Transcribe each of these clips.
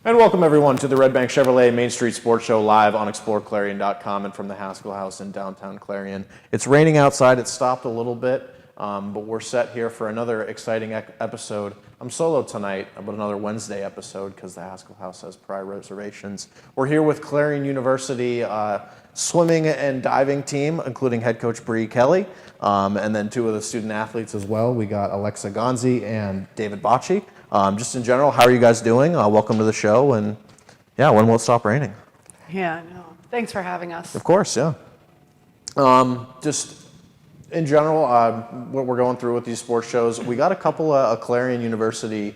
And welcome everyone to the Redbank Chevrolet Main Street Sports Show live on exploreClarion.com and from the Haskell House in downtown Clarion. It's raining outside. It stopped a little bit, but we're set here for another exciting episode. I'm solo tonight, but another Wednesday episode because the Haskell House has prior reservations. We're here with Clarion University swimming and diving team, including head coach Bree Kelley, and then two of the student athletes as well. We got Alexa Gonczi and David Bocci. Just in general, how are you guys doing? Welcome to the show, and yeah, when will it stop raining? Yeah, no. Thanks for having us. Of course, yeah. Just in general, what we're going through with these sports shows, we got a couple of Clarion University,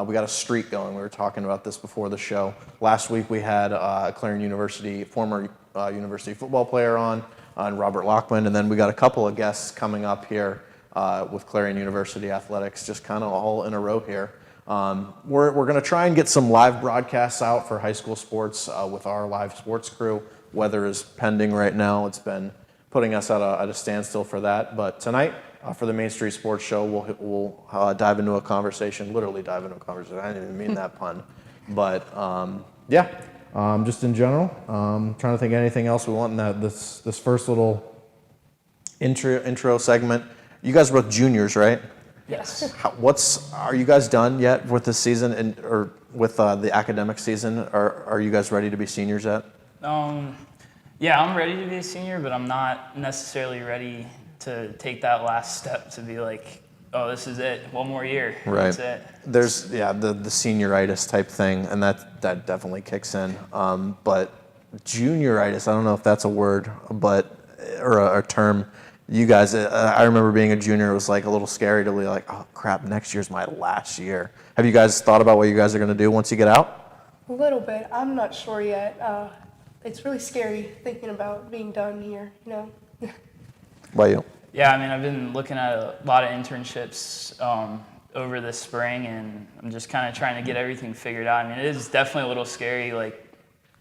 we got a streak going. We were talking about this before the show. Last week we had a Clarion University, former university football player on Robert Lockman, and then we got a couple of guests coming up here with Clarion University Athletics, just kind of all in a row here. We're going to try and get some live broadcasts out for high school sports with our live sports crew. Weather is pending right now. It's been putting us at a standstill for that. But tonight, for the Main Street Sports Show, we'll dive into a conversation, literally dive into a conversation. I didn't even mean that pun. But just in general, trying to think of anything else we want in this first little intro segment. You guys are both juniors, right? Yes. Are you guys done yet with the season or with the academic season? Are you guys ready to be seniors yet? Yeah, I'm ready to be a senior, but I'm not necessarily ready to take that last step to be like, oh, this is it, one more year. Right. That's it. There's the senioritis type thing, and that definitely kicks in. But junioritis, I don't know if that's a word, or a term. You guys, I remember being a junior, it was like a little scary to be like, oh crap, next year's my last year. Have you guys thought about what you guys are going to do once you get out? A little bit. I'm not sure yet. It's really scary thinking about being done here, you know. About you? Yeah, I mean, I've been looking at a lot of internships over this spring, and I'm just kind of trying to get everything figured out. I mean, it is definitely a little scary. Like,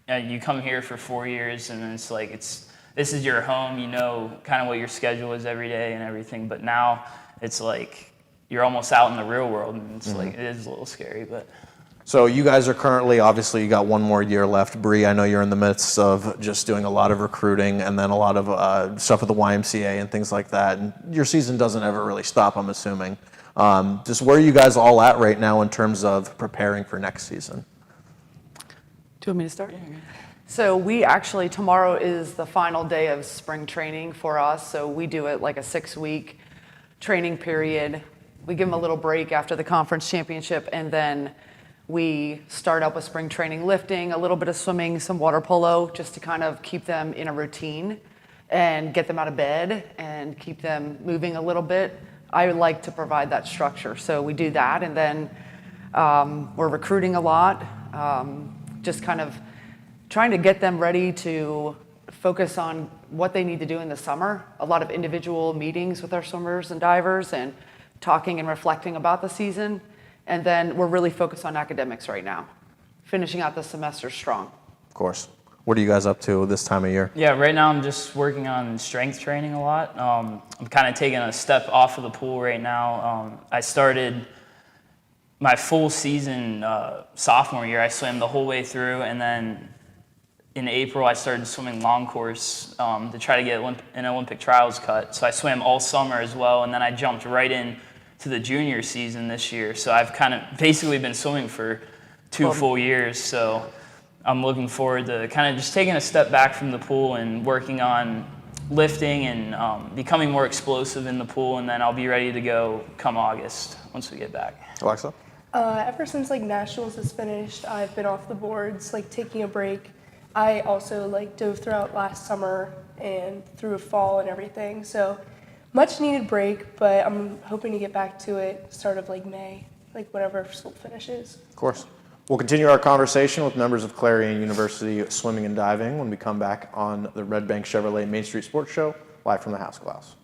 you come here for 4 years, and it's like this is your home, you know kind of what your schedule is every day and everything, but now it's like you're almost out in the real world, and it's like it is a little scary. But so you guys are currently, obviously you got one more year left. Bree, I know you're in the midst of just doing a lot of recruiting and then a lot of stuff with the YMCA and things like that, and your season doesn't ever really stop, I'm assuming. Just where are you guys all at right now in terms of preparing for next season? Do you want me to start? Yeah. So we actually, tomorrow is the final day of spring training for us. So we do it like a 6-week training period. We give them a little break after the conference championship, and then we start up with spring training lifting, a little bit of swimming, some water polo, just to kind of keep them in a routine and get them out of bed and keep them moving a little bit. I like to provide that structure. So we do that, and then we're recruiting a lot, just kind of trying to get them ready to focus on what they need to do in the summer. A lot of individual meetings with our swimmers and divers and talking and reflecting about the season. And then we're really focused on academics right now, finishing out the semester strong. Of course. What are you guys up to this time of year? yeah, right now I'm just working on strength training a lot. I'm kind of taking a step off of the pool right now. I started my full season sophomore year. I swam the whole way through, and then in April, I started swimming long course to try to get an Olympic trials cut. So I swam all summer as well, and then I jumped right in to the junior season this year. So I've kind of basically been swimming for 2 full years. So I'm looking forward to kind of just taking a step back from the pool and working on lifting and becoming more explosive in the pool, and then I'll be ready to go come August once we get back. Alexa? Ever since nationals is finished, I've been off the boards, taking a break. I also dove throughout last summer and through fall and everything. So much needed break, but I'm hoping to get back to it start of May, whenever school finishes. Of course. We'll continue our conversation with members of Clarion University swimming and diving when we come back on the Redbank Chevrolet Main Street Sports Show, live from the Haskell House.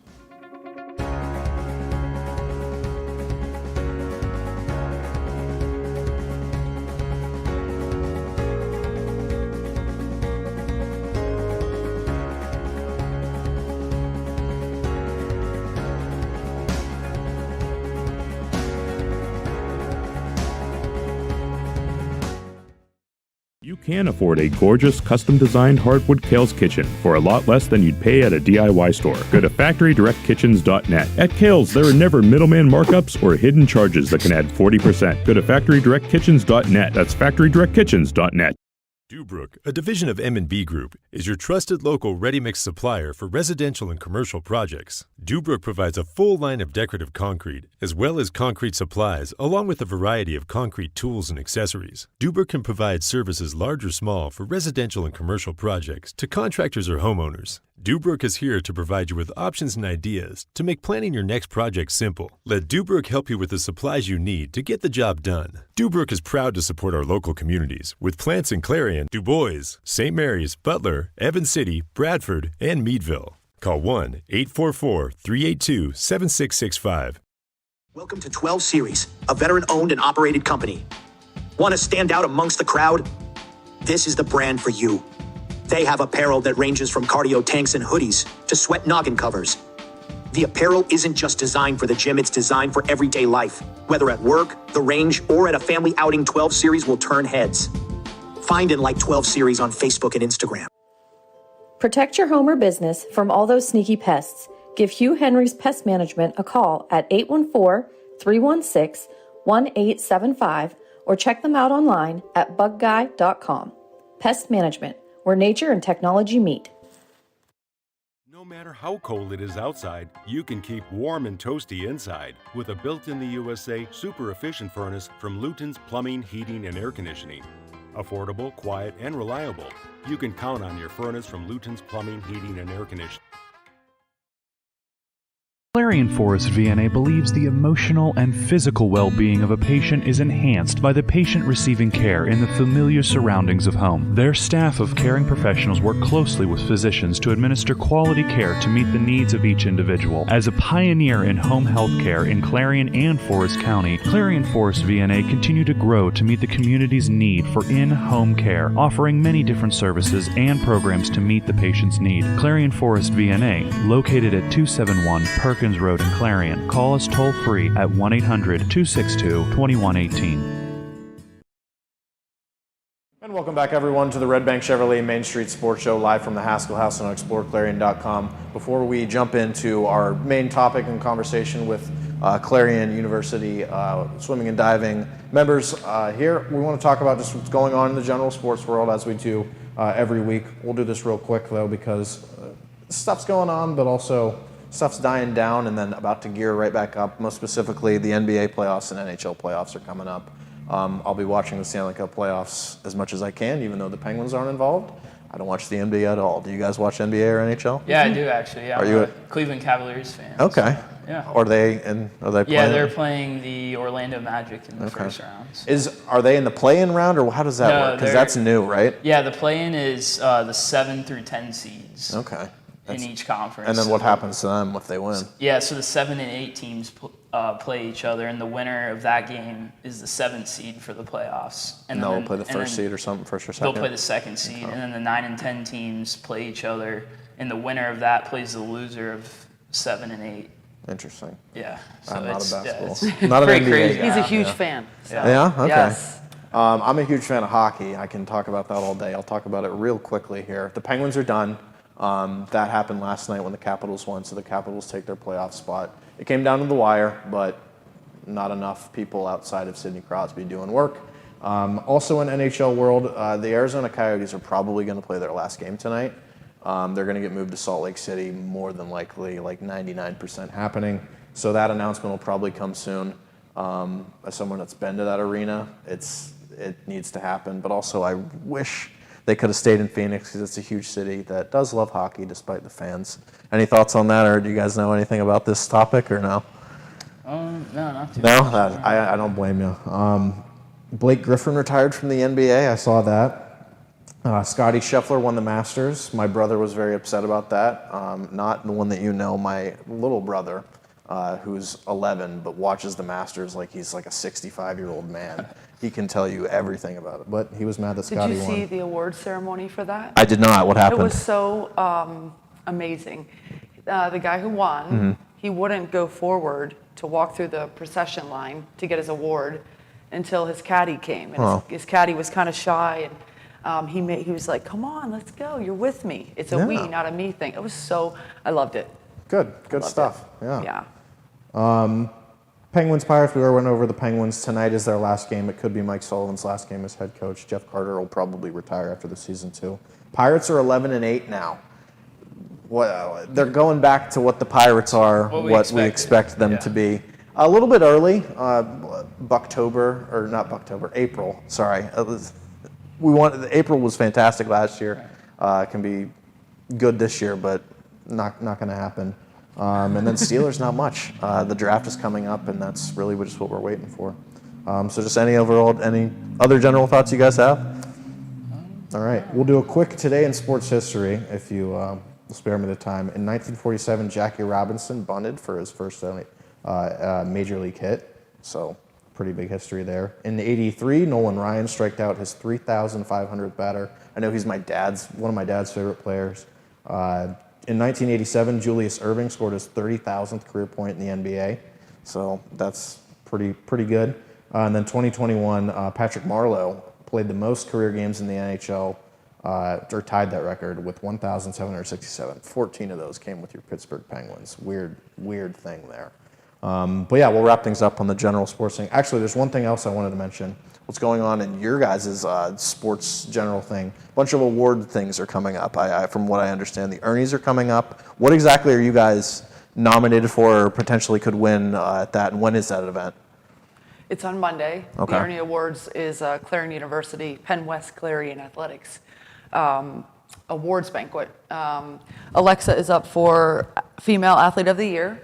can afford a gorgeous, custom-designed hardwood Kale's kitchen for a lot less than you'd pay at a DIY store, go to FactoryDirectKitchens.net. At Kale's, there are never middleman markups or hidden charges that can add 40%. Go to FactoryDirectKitchens.net. That's FactoryDirectKitchens.net. Dubrook, a division of M&B Group, is your trusted local ready-mix supplier for residential and commercial projects. Dubrook provides a full line of decorative concrete, as well as concrete supplies, along with a variety of concrete tools and accessories. Dubrook can provide services large or small for residential and commercial projects to contractors or homeowners. Dubrook is here to provide you with options and ideas to make planning your next project simple. Let Dubrook help you with the supplies you need to get the job done. Dubrook is proud to support our local communities with plants in Clarion, Du Bois, St. Mary's, Butler, Evans City, Bradford, and Meadville. Call 1-844-382-7665. Welcome to 12 Series, a veteran-owned and operated company. Want to stand out amongst the crowd? This is the brand for you. They have apparel that ranges from cardio tanks and hoodies to sweat noggin covers. The apparel isn't just designed for the gym, it's designed for everyday life. Whether at work, the range, or at a family outing, 12 Series will turn heads. Find and like 12 Series on Facebook and Instagram. Protect your home or business from all those sneaky pests. Give Hugh Henry's Pest Management a call at 814-316-1875 or check them out online at bugguy.com. Pest Management, where nature and technology meet. No matter how cold it is outside, you can keep warm and toasty inside with a built-in-the-USA super efficient furnace from Luton's Plumbing, Heating, and Air Conditioning. Affordable, quiet, and reliable. You can count on your furnace from Luton's Plumbing, Heating, and Air Conditioning. Clarion Forest VNA believes the emotional and physical well-being of a patient is enhanced by the patient receiving care in the familiar surroundings of home. Their staff of caring professionals work closely with physicians to administer quality care to meet the needs of each individual. As a pioneer in home health care in Clarion and Forest County, Clarion Forest VNA continue to grow to meet the community's need for in-home care, offering many different services and programs to meet the patient's need. Clarion Forest VNA, located at 271 Perkins Road in Clarion. Call us toll-free at 1-800-262-2118. And welcome back, everyone, to the Redbank Chevrolet Main Street Sports Show, live from the Haskell House on exploreClarion.com. Before we jump into our main topic and conversation with Clarion University swimming and diving members here, we want to talk about just what's going on in the general sports world, as we do every week. We'll do this real quick, though, because stuff's going on, but also stuff's dying down and then about to gear right back up. Most specifically, the NBA playoffs and NHL playoffs are coming up. I'll be watching the Stanley Cup playoffs as much as I can, even though the Penguins aren't involved. I don't watch the NBA at all. Do you guys watch NBA or NHL? Yeah, I do actually. Yeah, Are you a Cleveland Cavaliers fan? Okay. So, yeah. Are they playing? Yeah, they're playing the Orlando Magic in the first rounds. Are they in the play-in round, or how does that work? Because that's new, right? Yeah, the play-in is the 7 through 10 seeds. Okay. In each conference. And then what happens to them if they win? Yeah, so the 7 and 8 teams play each other, and the winner of that game is the 7th seed for the playoffs. And they'll play the first seed or something, first or second? They'll play the second seed, and then the 9 and 10 teams play each other, and the winner of that plays the loser of 7 and 8. Interesting. Yeah. So I'm not a basketball. Yeah, not an NBA crazy. guy. He's a huge fan. So. Yeah? Okay. Yes. I'm a huge fan of hockey. I can talk about that all day. I'll talk about it real quickly here. The Penguins are done. That happened last night when the Capitals won, so the Capitals take their playoff spot. It came down to the wire, but not enough people outside of Sidney Crosby doing work. Also in NHL world, the Arizona Coyotes are probably going to play their last game tonight. They're going to get moved to Salt Lake City, more than likely, like 99% happening. So that announcement will probably come soon. As someone that's been to that arena, it needs to happen. But also, I wish they could have stayed in Phoenix, because it's a huge city that does love hockey despite the fans. Any thoughts on that, or do you guys know anything about this topic, or no? No, not too No? much. I don't blame you. Blake Griffin retired from the NBA. I saw that. Scotty Scheffler won the Masters. My brother was very upset about that. Not the one that you know, my little brother, who's 11, but watches the Masters like he's like a 65-year-old man. He can tell you everything about it, but he was mad that Scotty won. Did you see the award ceremony for that? I did not. What happened? It was so amazing. The guy who won, he wouldn't go forward to walk through the procession line to get his award until his caddy came. And his caddy was kind of shy. He was like, come on, let's go. You're with me. It's a we, not a me thing. It was I loved it. Good stuff. Yeah. Penguins, Pirates, we already went over the Penguins. Tonight is their last game. It could be Mike Sullivan's last game as head coach. Jeff Carter will probably retire after the season too. Pirates are 11-8 now. They're going back to what the Pirates are, what we expect them to be. A little bit early, April. Sorry, April was fantastic last year. It can be good this year, but not going to happen. And then Steelers, not much. The draft is coming up, and that's really just what we're waiting for. So just any other general thoughts you guys have? All right, we'll do a quick today in sports history, if you will spare me the time. In 1947, Jackie Robinson bunted for his first major league hit, so pretty big history there. In '83, Nolan Ryan striked out his 3,500th batter. I know he's one of my dad's favorite players. In 1987, Julius Erving scored his 30,000th career point in the NBA, so that's pretty good. And then 2021, Patrick Marleau played the most career games in the NHL, or tied that record with 1,767. 14 of those came with your Pittsburgh Penguins. Weird thing there. But yeah, we'll wrap things up on the general sports thing. Actually, there's one thing else I wanted to mention. What's going on in your guys' sports general thing? A bunch of award things are coming up. From what I understand, the Ernies are coming up. What exactly are you guys nominated for or potentially could win at that, and when is that event? It's on Monday. Okay. The Ernie Awards is Clarion University, PennWest Clarion Athletics awards banquet. Alexa is up for Female Athlete of the Year.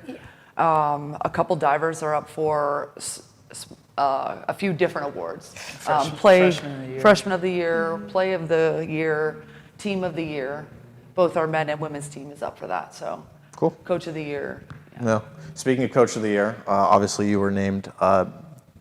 A couple divers are up for a few different awards. Freshman of the Year, Play of the Year, Team of the Year. Both our men and women's team is up for that. So cool. Coach of the Year. Yeah. Speaking of Coach of the Year, obviously you were named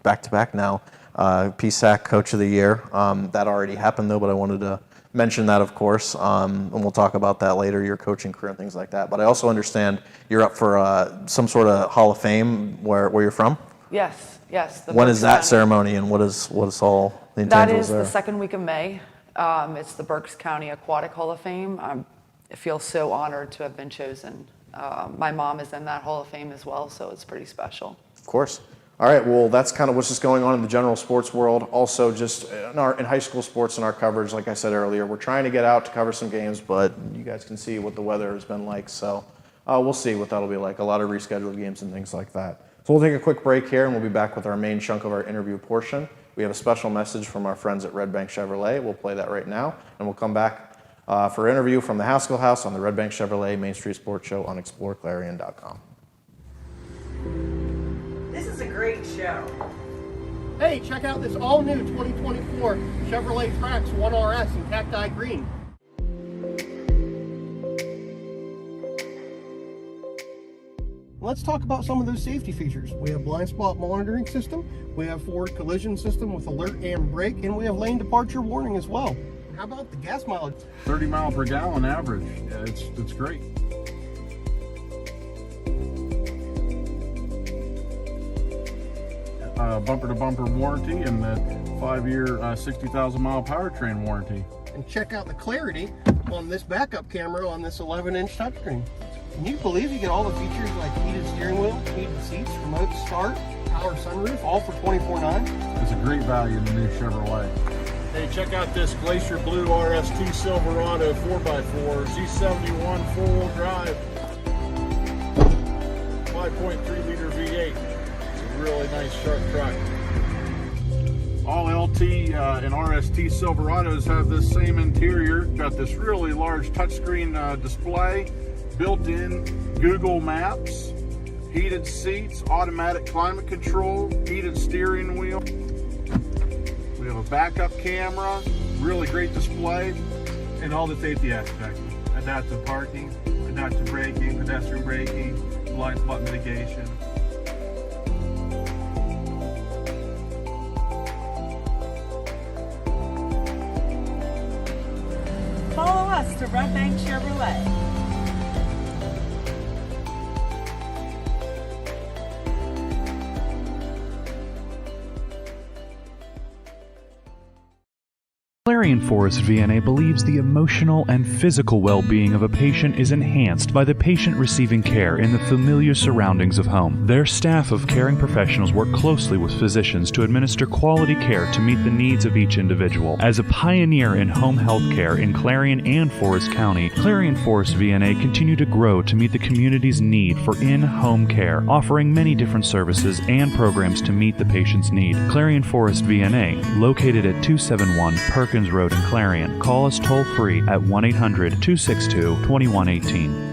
back-to-back now PSAC Coach of the Year. That already happened though, but I wanted to mention that, of course, and we'll talk about that later, your coaching career and things like that. But I also understand you're up for some sort of Hall of Fame where you're from? Yes. When is that ceremony, and what is all the intangibles there? That is the second week of May. It's the Berks County Aquatic Hall of Fame. I feel so honored to have been chosen. My mom is in that Hall of Fame as well, so it's pretty special. Of course. All right, well, that's kind of what's just going on in the general sports world. Also, just in high school sports and our coverage, like I said earlier, we're trying to get out to cover some games, but you guys can see what the weather has been like, so we'll see what that'll be like. A lot of rescheduled games and things like that. So we'll take a quick break here, and we'll be back with our main chunk of our interview portion. We have a special message from our friends at Redbank Chevrolet. We'll play that right now, and we'll come back for an interview from the Haskell House on the Redbank Chevrolet Main Street Sports Show on exploreClarion.com. This is a great show. Hey, check out this all-new 2024 Chevrolet Trax 1RS in cacti green. Let's talk about some of those safety features. We have blind spot monitoring system, we have forward collision system with alert and brake, and we have lane departure warning as well. How about the gas mileage? 30 mile per gallon average. Yeah, it's great. Bumper-to-bumper warranty and the 5-year 60,000 mile powertrain warranty. And check out the clarity on this backup camera on this 11-inch touchscreen. Can you believe you get all the features like heated steering wheel, heated seats, remote start, power sunroof, all for $24,900? It's a great value in the new Chevrolet. Hey, check out this Glacier Blue RST Silverado 4x4 Z71 four-wheel drive, 5.3 liter V8. Really nice sharp truck. All LT and RST Silverados have this same interior. Got this really large touchscreen display, built-in Google Maps, heated seats, automatic climate control, heated steering wheel. We have a backup camera, really great display, and all the safety aspects. Adaptive parking, adaptive braking, pedestrian braking, blind spot mitigation. Follow us to Redbank Chevrolet. Clarion Forest VNA believes the emotional and physical well-being of a patient is enhanced by the patient receiving care in the familiar surroundings of home. Their staff of caring professionals work closely with physicians to administer quality care to meet the needs of each individual. As a pioneer in home health care in Clarion and Forest County, Clarion Forest VNA continue to grow to meet the community's need for in-home care, offering many different services and programs to meet the patient's need. Clarion Forest VNA, located at 271 Perkins Road in Clarion. Call us toll-free at 1-800-262-2118.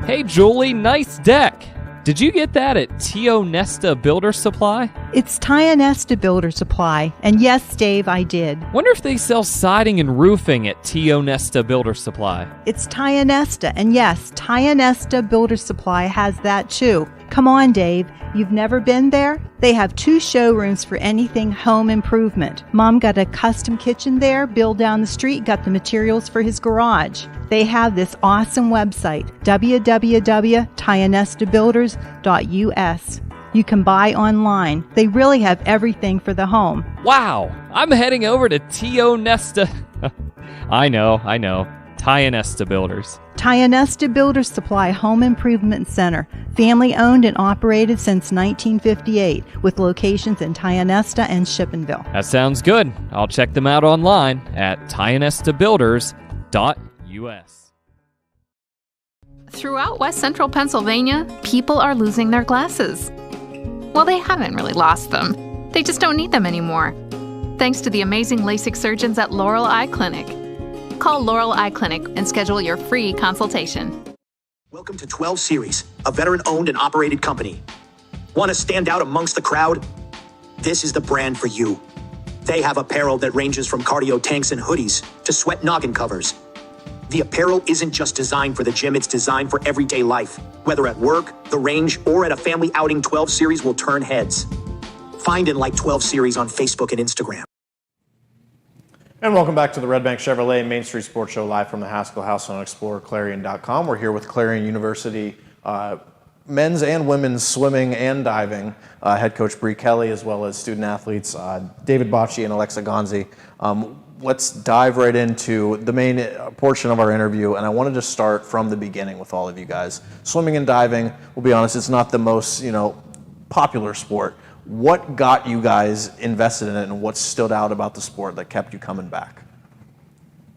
Hey Julie, nice deck! Did you get that at Tio Nesta Builder Supply? It's Tio Nesta Builder Supply, and yes, Dave, I did. Wonder if they sell siding and roofing at Tio Nesta Builder Supply. It's Tio Nesta, and yes, Tio Nesta Builder Supply has that too. Come on, Dave. You've never been there? They have 2 showrooms for anything home improvement. Mom got a custom kitchen there. Bill down the street got the materials for his garage. They have this awesome website, www.tionestabuilders.us. You can buy online. They really have everything for the home. Wow! I'm heading over to Tio Nesta. I know. Tio Nesta Builders. Tio Nesta Builder Supply Home Improvement Center, family owned and operated since 1958, with locations in Tio Nesta and Shippenville. That sounds good. I'll check them out online at tionestabuilders.us. Throughout West Central Pennsylvania, people are losing their glasses. Well, they haven't really lost them. They just don't need them anymore. Thanks to the amazing LASIK surgeons at Laurel Eye Clinic. Call Laurel Eye Clinic and schedule your free consultation. Welcome to 12 Series, a veteran-owned and operated company. Want to stand out amongst the crowd? This is the brand for you. They have apparel that ranges from cardio tanks and hoodies to sweat noggin covers. The apparel isn't just designed for the gym, it's designed for everyday life. Whether at work, the range, or at a family outing, 12 Series will turn heads. Find and like 12 Series on Facebook and Instagram. And welcome back to the Redbank Chevrolet Main Street Sports Show, live from the Haskell House on exploreClarion.com. We're here with Clarion University men's and women's swimming and diving head coach Bree Kelley, as well as student athletes David Bocci and Alexa Gonczi. Let's dive right into the main portion of our interview, and I wanted to start from the beginning with all of you guys. Swimming and diving, we'll be honest, it's not the most popular sport. What got you guys invested in it, and what stood out about the sport that kept you coming back?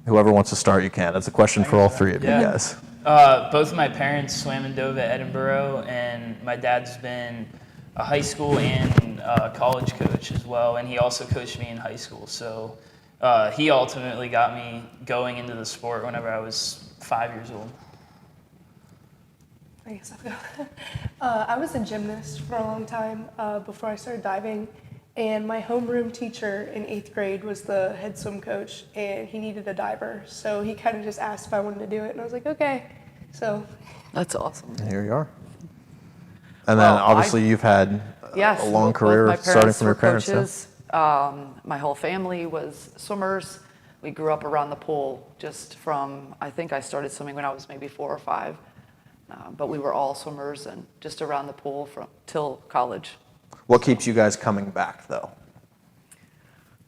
Whoever wants to start, you can. That's a question for all three of you guys. Both of my parents swam and dove at Edinburgh, and my dad's been a high school and college coach as well, and he also coached me in high school. So he ultimately got me going into the sport whenever I was 5 years old. I guess I'll go. I was a gymnast for a long time before I started diving, and my homeroom teacher in 8th grade was the head swim coach, and he needed a diver, so he kind of just asked if I wanted to do it, and I was like, okay. So that's awesome. And here you are. And then obviously you've had a long career starting from your parents. Coaches. My whole family was swimmers. We grew up around the pool just from, I think I started swimming when I was maybe 4 or 5. But we were all swimmers and just around the pool till college. What keeps you guys coming back, though?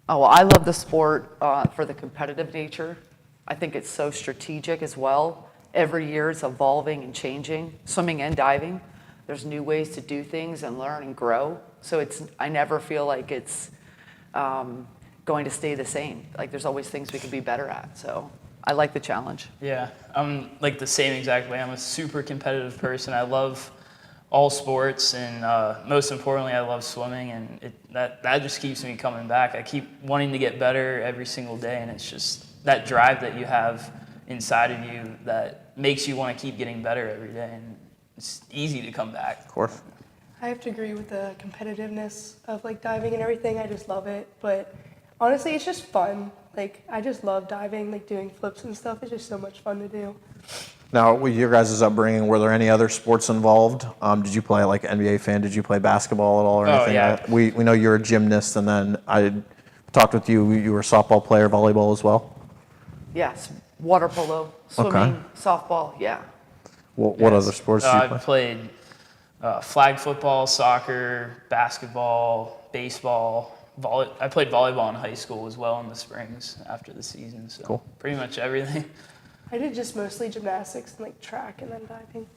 Oh, well, I love the sport for the competitive nature. I think it's so strategic as well. Every year it's evolving and changing, swimming and diving. There's new ways to do things and learn and grow. So I never feel like it's going to stay the same. Like there's always things we can be better at. So I like the challenge. Yeah, I'm like the same exact way. I'm a super competitive person. I love all sports, and most importantly, I love swimming, and that just keeps me coming back. I keep wanting to get better every single day, and it's just that drive that you have inside of you that makes you want to keep getting better every day, and it's easy to come back. Of course. I have to agree with the competitiveness of like diving and everything. I just love it, but honestly, it's just fun. Like, I just love diving, like doing flips and stuff. It's just so much fun to do. Now, with your guys' upbringing, were there any other sports involved? Did you play, like, NBA fan? Did you play basketball at all or anything? Yeah. We know you're a gymnast, and then I talked with you. You were a softball player, volleyball as well? Yes, water polo, swimming, softball, yeah. What other sports do you play? I've played flag football, soccer, basketball, baseball. I played volleyball in high school as well in the springs after the season. So Cool. Pretty much everything. I did just mostly gymnastics and like track and then diving.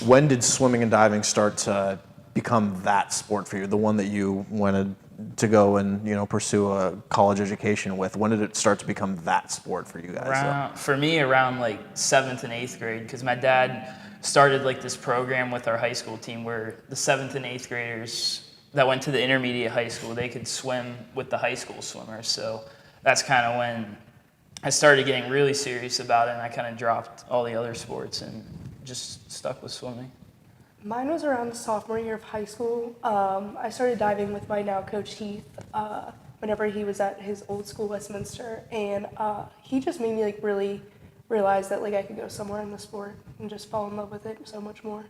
When did swimming and diving start to become that sport for you, the one that you wanted to go and pursue a college education with? When did it start to become that sport for you guys? For me, around like 7th and 8th grade, because my dad started like this program with our high school team where the 7th and 8th graders that went to the intermediate high school, they could swim with the high school swimmers. So that's kind of when I started getting really serious about it, and I kind of dropped all the other sports and just stuck with swimming. Mine was around the sophomore year of high school. I started diving with my now coach Heath whenever he was at his old school, Westminster, and he just made me like really realize that like I could go somewhere in the sport and just fall in love with it so much more.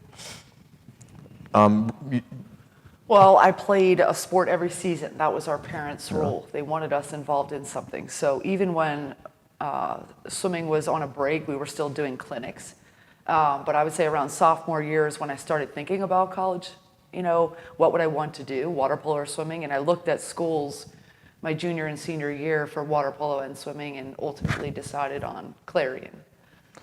Well, I played a sport every season. That was our parents' rule. They wanted us involved in something. So even when swimming was on a break, we were still doing clinics. But I would say around sophomore years when I started thinking about college, what would I want to do, water polo or swimming? And I looked at schools my junior and senior year for water polo and swimming and ultimately decided on Clarion.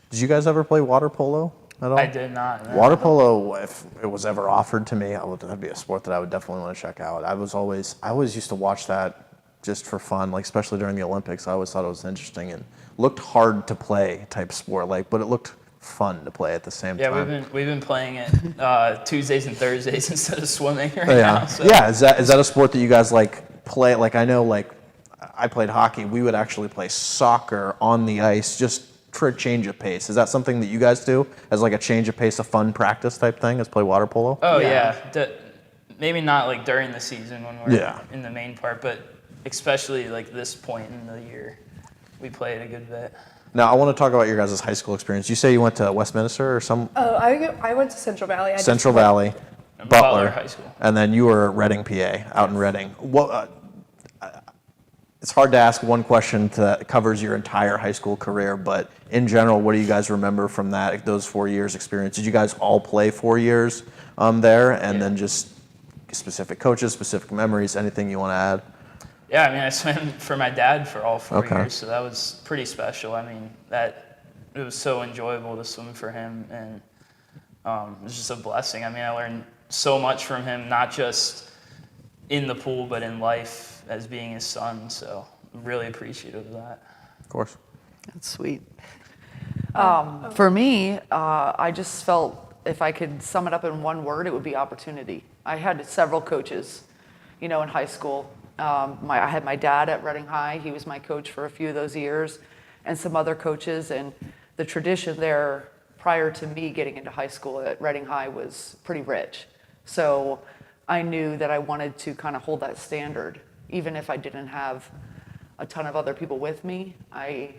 Did you guys ever play water polo at all? I did not. No. Water polo, if it was ever offered to me, that'd be a sport that I would definitely want to check out. I always used to watch that just for fun, like especially during the Olympics. I always thought it was interesting and looked hard to play type sport, but it looked fun to play at the same time. Yeah, we've been playing it Tuesdays and Thursdays instead of swimming right now. So. Yeah, is that a sport that you guys play? Like I know, I played hockey. We would actually play soccer on the ice just for a change of pace. Is that something that you guys do as like a change of pace, a fun practice type thing? Is play water polo? Oh yeah. Maybe not like during the season when we're in the main part, but especially like this point in the year, we play it a good bit. Now, I want to talk about your guys' high school experience. You say you went to Westminster or some? Oh, I went to Central Valley. Central Valley, Butler High School. And then you were at Reading, PA, out in Reading. It's hard to ask one question that covers your entire high school career, but in general, what do you guys remember from those 4 years experience? Did you guys all play 4 years there, and then just specific coaches, specific memories, anything you want to add? Yeah, I mean, I swam for my dad for all 4 years, so that was pretty special. I mean, it was so enjoyable to swim for him, and it was just a blessing. I mean, I learned so much from him, not just in the pool, but in life as being his son, so I'm really appreciative of that. Of course. That's sweet. For me, I just felt if I could sum it up in one word, it would be opportunity. I had several coaches, in high school. I had my dad at Reading High. He was my coach for a few of those years, and some other coaches. And the tradition there prior to me getting into high school at Reading High was pretty rich. So I knew that I wanted to kind of hold that standard. Even if I didn't have a ton of other people with me, I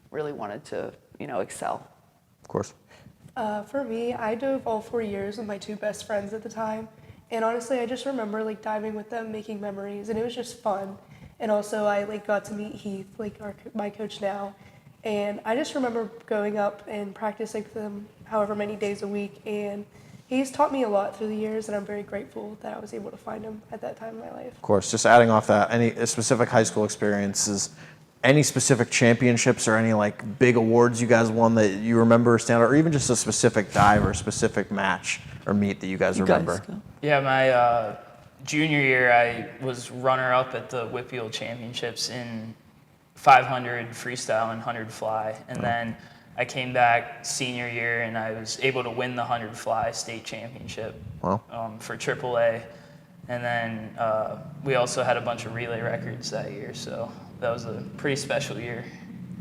really wanted to, excel. Of course. For me, I dove all 4 years with my two best friends at the time. And honestly, I just remember diving with them, making memories, and it was just fun. And also, I got to meet Heath, my coach now, and I just remember going up and practicing with him however many days a week. And he's taught me a lot through the years, and I'm very grateful that I was able to find him at that time in my life. Of course. Just adding off that, any specific high school experiences, any specific championships or any big awards you guys won that you remember stand out, or even just a specific dive or a specific match or meet that you guys remember? Yeah, my junior year, I was runner-up at the Whitfield Championships in 500 freestyle and 100 fly. And then I came back senior year and I was able to win the 100 fly state championship Wow. for AAA. And then we also had a bunch of relay records that year, so that was a pretty special year.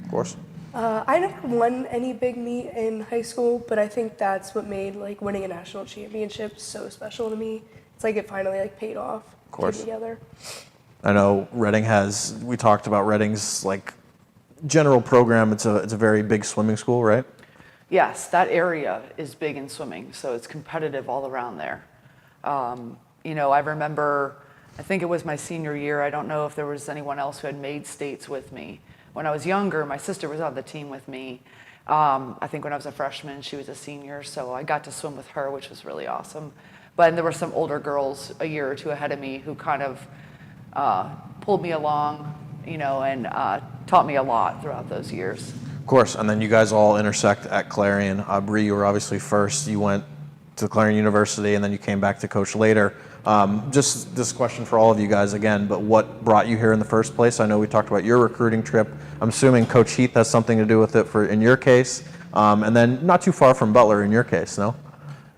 Of course. I never won any big meet in high school, but I think that's what made like winning a national championship so special to me. It's like it finally like paid off. Of course. Came together. I know Reading has. We talked about Reading's like general program. It's a very big swimming school, right? Yes, that area is big in swimming, so it's competitive all around there. You know, I remember, I think it was my senior year. I don't know if there was anyone else who had made states with me. When I was younger, my sister was on the team with me. I think when I was a freshman, she was a senior, so I got to swim with her, which was really awesome. But there were some older girls a year or two ahead of me who kind of pulled me along, you know, and taught me a lot throughout those years. Of course, and then you guys all intersect at Clarion. Bree, you were obviously first. You went to Clarion University, and then you came back to coach later. Just this question for all of you guys again, but what brought you here in the first place? I know we talked about your recruiting trip. I'm assuming Coach Heath has something to do with it in your case, and then not too far from Butler in your case, no?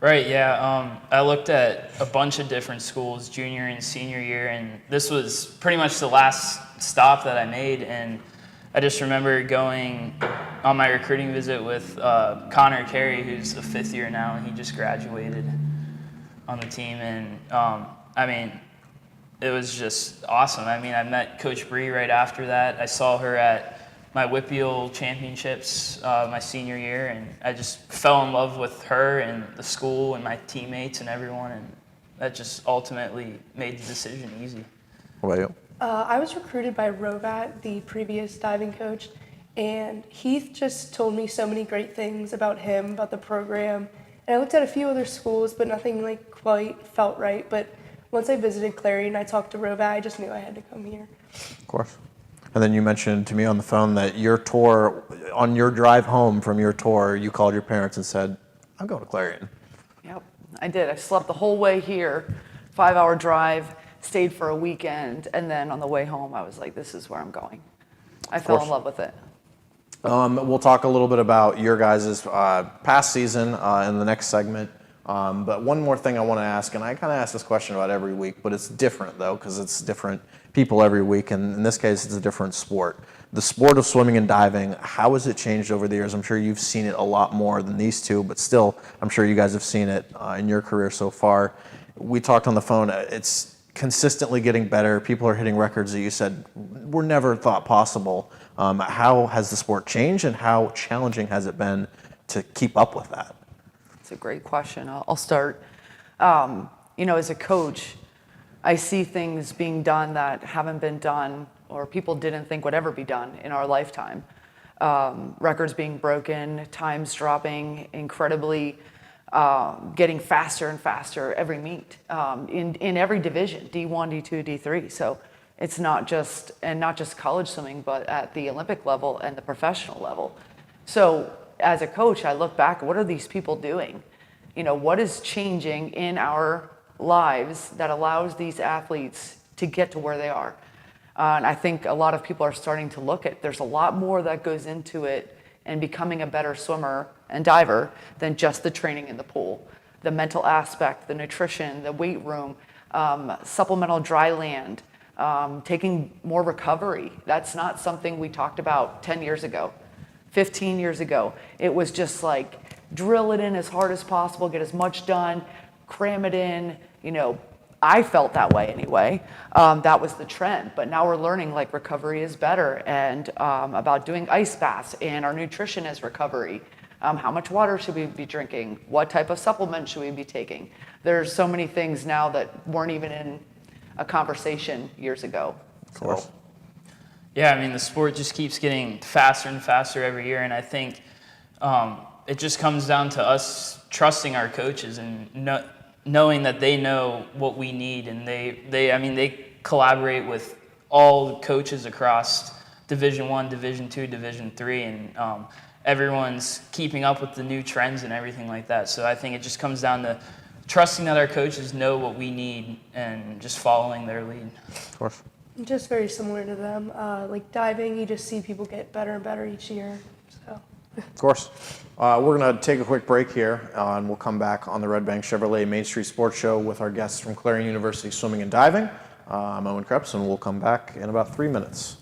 Right, yeah. I looked at a bunch of different schools junior and senior year, and this was pretty much the last stop that I made. And I just remember going on my recruiting visit with Connor Carey, who's a fifth year now, and he just graduated on the team. And I mean, it was just awesome. I mean, I met Coach Bree right after that. I saw her at my Whippeal championships my senior year, and I just fell in love with her and the school and my teammates and everyone, and that just ultimately made the decision easy. What about you? I was recruited by Rovat, the previous diving coach, and Heath just told me so many great things about him, about the program. And I looked at a few other schools, but nothing like quite felt right. But once I visited Clarion, I talked to Rovat, I just knew I had to come here. Of course. And then you mentioned to me on the phone that your tour, on your drive home from your tour, you called your parents and said, I'm going to Clarion. Yep, I did. I slept the whole way here, 5-hour drive, stayed for a weekend, and then on the way home, I was like, this is where I'm going. I fell in love with it. We'll talk a little bit about your guys' past season in the next segment. But one more thing I want to ask, and I kind of ask this question about every week, but it's different though, because it's different people every week, and in this case, it's a different sport. The sport of swimming and diving, how has it changed over the years? I'm sure you've seen it a lot more than these two, but still, I'm sure you guys have seen it in your career so far. We talked on the phone, it's consistently getting better. People are hitting records that you said were never thought possible. How has the sport changed, and how challenging has it been to keep up with that? It's a great question. I'll start. You know, as a coach, I see things being done that haven't been done or people didn't think would ever be done in our lifetime. Records being broken, times dropping incredibly, getting faster and faster every meet in every division, D1, D2, D3. So it's not just college swimming, but at the Olympic level and the professional level. So as a coach, I look back, what are these people doing? You know, what is changing in our lives that allows these athletes to get to where they are? And I think a lot of people are starting to look at, there's a lot more that goes into it and becoming a better swimmer and diver than just the training in the pool. The mental aspect, the nutrition, the weight room, supplemental dry land, taking more recovery. That's not something we talked about 10 years ago. 15 years ago, it was just like drill it in as hard as possible, get as much done, cram it in. You know, I felt that way anyway. That was the trend. But now we're learning like recovery is better, and about doing ice baths, and our nutrition is recovery. How much water should we be drinking? What type of supplement should we be taking? There's so many things now that weren't even in a conversation years ago. Of course. Yeah, I mean, the sport just keeps getting faster and faster every year, and I think it just comes down to us trusting our coaches and knowing that they know what we need, and they collaborate with all coaches across Division I, Division II, Division III, and everyone's keeping up with the new trends and everything like that. So I think it just comes down to trusting that our coaches know what we need and just following their lead. Of course. Just very similar to them. Like diving, you just see people get better and better each year. So Of course. We're going to take a quick break here, and we'll come back on the Redbank Chevrolet Main Street Sports Show with our guests from Clarion University Swimming and Diving. I'm Owen Krepps, and we'll come back in about 3 minutes.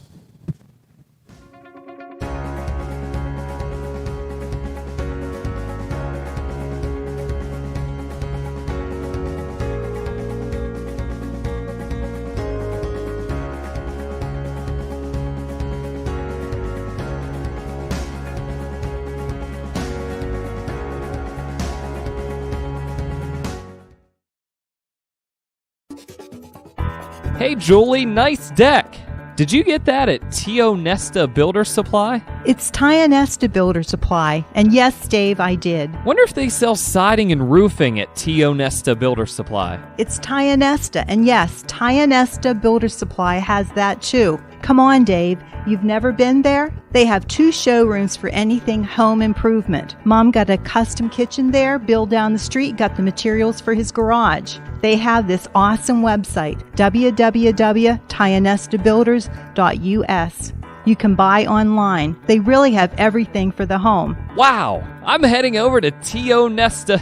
Hey, Julie, nice deck. Did you get that at Tio Nesta Builder Supply? It's Tio Nesta Builder Supply, and yes, Dave, I did. Wonder if they sell siding and roofing at Tio Nesta Builder Supply. It's Tio Nesta, and yes, Tio Nesta Builder Supply has that too. Come on, Dave. You've never been there? They have 2 showrooms for anything home improvement. Mom got a custom kitchen there. Bill down the street got the materials for his garage. They have this awesome website, www.tionestabuilders.us. You can buy online. They really have everything for the home. Wow, I'm heading over to Tio Nesta.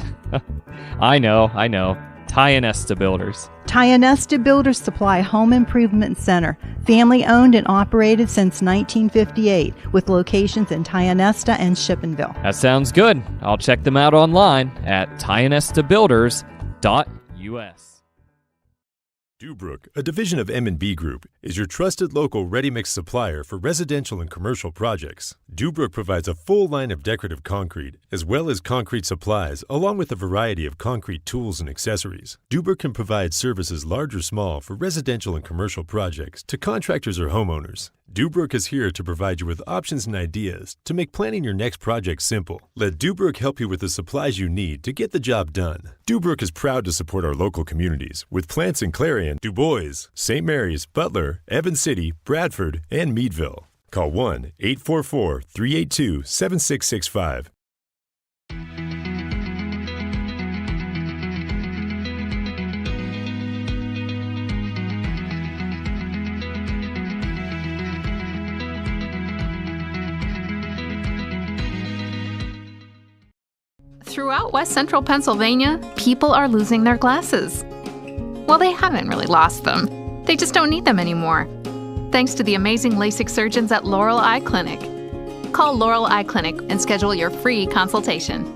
I know. Tio Nesta Builders. Tio Nesta Builder Supply Home Improvement Center, family owned and operated since 1958, with locations in Tio Nesta and Shippenville. That sounds good. I'll check them out online at tionestabuilders.us. Dubrook, a division of M&B Group, is your trusted local ready-mix supplier for residential and commercial projects. Dubrook provides a full line of decorative concrete, as well as concrete supplies, along with a variety of concrete tools and accessories. Dubrook can provide services large or small for residential and commercial projects to contractors or homeowners. Dubrook is here to provide you with options and ideas to make planning your next project simple. Let Dubrook help you with the supplies you need to get the job done. Dubrook is proud to support our local communities with plants in Clarion, Du Bois, St. Mary's, Butler, Evans City, Bradford, and Meadville. Call 1-844-382-7665. Throughout West Central Pennsylvania, people are losing their glasses. Well, they haven't really lost them. They just don't need them anymore. Thanks to the amazing LASIK surgeons at Laurel Eye Clinic. Call Laurel Eye Clinic and schedule your free consultation.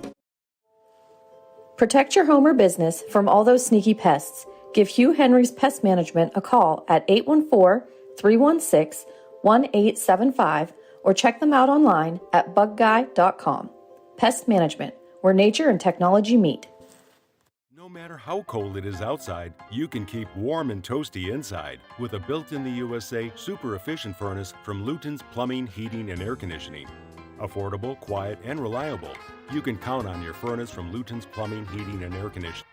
Protect your home or business from all those sneaky pests. Give Hugh Henry's Pest Management a call at 814-316-1875 or check them out online at bugguy.com. Pest Management, where nature and technology meet. No matter how cold it is outside, you can keep warm and toasty inside with a built-in-the-USA super efficient furnace from Luton's Plumbing, Heating, and Air Conditioning. Affordable, quiet, and reliable. You can count on your furnace from Luton's Plumbing, Heating, and Air Conditioning.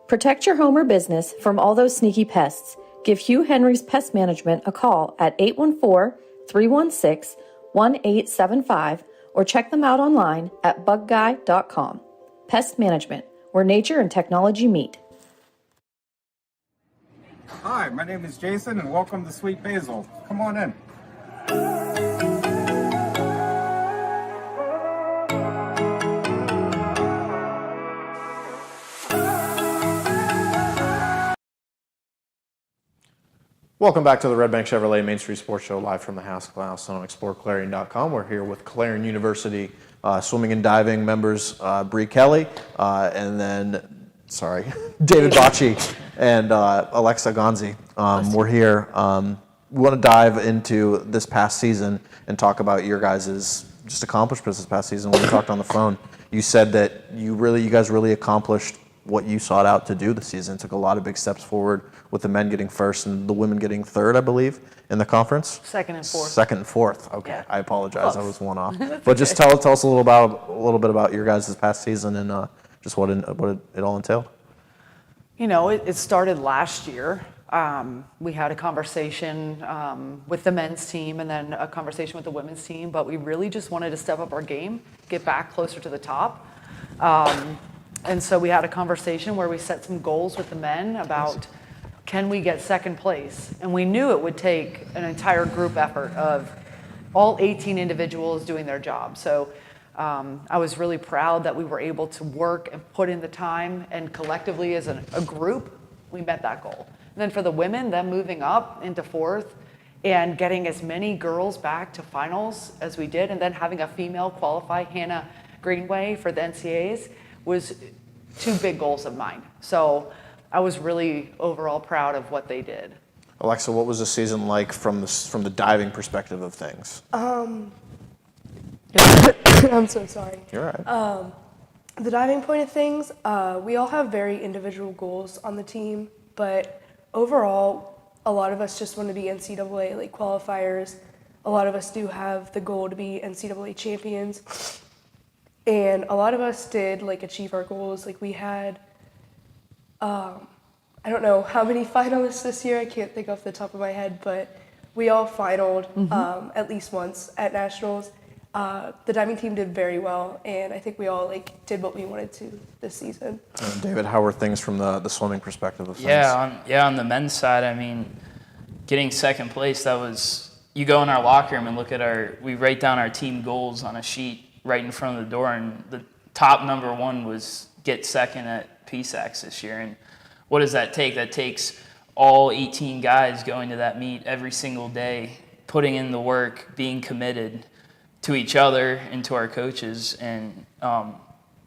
Protect your home or business from all those sneaky pests. Give Hugh Henry's Pest Management a call at 814-316-1875 or check them out online at bugguy.com. Pest Management, where nature and technology meet. Hi, my name is Jason and welcome to Sweet Basil. Come on in. Welcome back to the Redbank Chevrolet Main Street Sports Show, live from the House Class on exploreClarion.com. We're here with Clarion University Swimming and Diving members Bree Kelley and then, David Bocci and Alexa Gonczi. We're here. We want to dive into this past season and talk about your guys' just accomplishments this past season. When we talked on the phone, you said that you guys really accomplished what you sought out to do this season. Took a lot of big steps forward with the men getting first and the women getting third, I believe, in the conference. Second and fourth. Second and fourth. Okay, yeah. I apologize. Close. I was one off. But just tell us a little bit about your guys this past season and just what it all entailed. You know, it started last year. We had a conversation with the men's team and then a conversation with the women's team, but we really just wanted to step up our game, get back closer to the top. And so we had a conversation where we set some goals with the men about can we get second place? And we knew it would take an entire group effort of all 18 individuals doing their job. So I was really proud that we were able to work and put in the time, and collectively as a group, we met that goal. And then for the women, them moving up into fourth and getting as many girls back to finals as we did, and then having a female qualify, Hannah Greenway, for the NCAAs, was two big goals of mine. So I was really overall proud of what they did. Alexa, what was the season like from the diving perspective of things? I'm so sorry. You're right. The diving point of things, we all have very individual goals on the team, but overall, a lot of us just want to be NCAA like qualifiers. A lot of us do have the goal to be NCAA champions, and a lot of us did like achieve our goals. Like we had, I don't know how many finalists this year. I can't think off the top of my head, but we all finaled at least once at nationals. The diving team did very well, and I think we all like did what we wanted to this season. David, how were things from the swimming perspective of things? On the men's side, I mean, getting second place, that was, you go in our locker room and look at we write down our team goals on a sheet right in front of the door, and the top number one was get second at PSACs this year. And what does that take? That takes all 18 guys going to that meet every single day, putting in the work, being committed to each other and to our coaches, and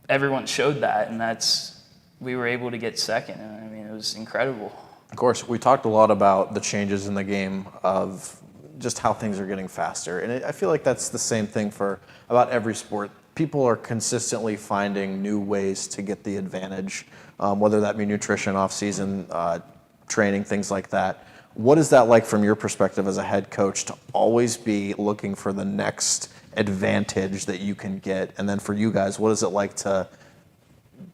everyone showed that, and we were able to get second. And I mean, it was incredible. Of course, we talked a lot about the changes in the game of just how things are getting faster, and I feel like that's the same thing for about every sport. People are consistently finding new ways to get the advantage, whether that be nutrition, off-season training, things like that. What is that like from your perspective as a head coach to always be looking for the next advantage that you can get? And then for you guys, what is it like to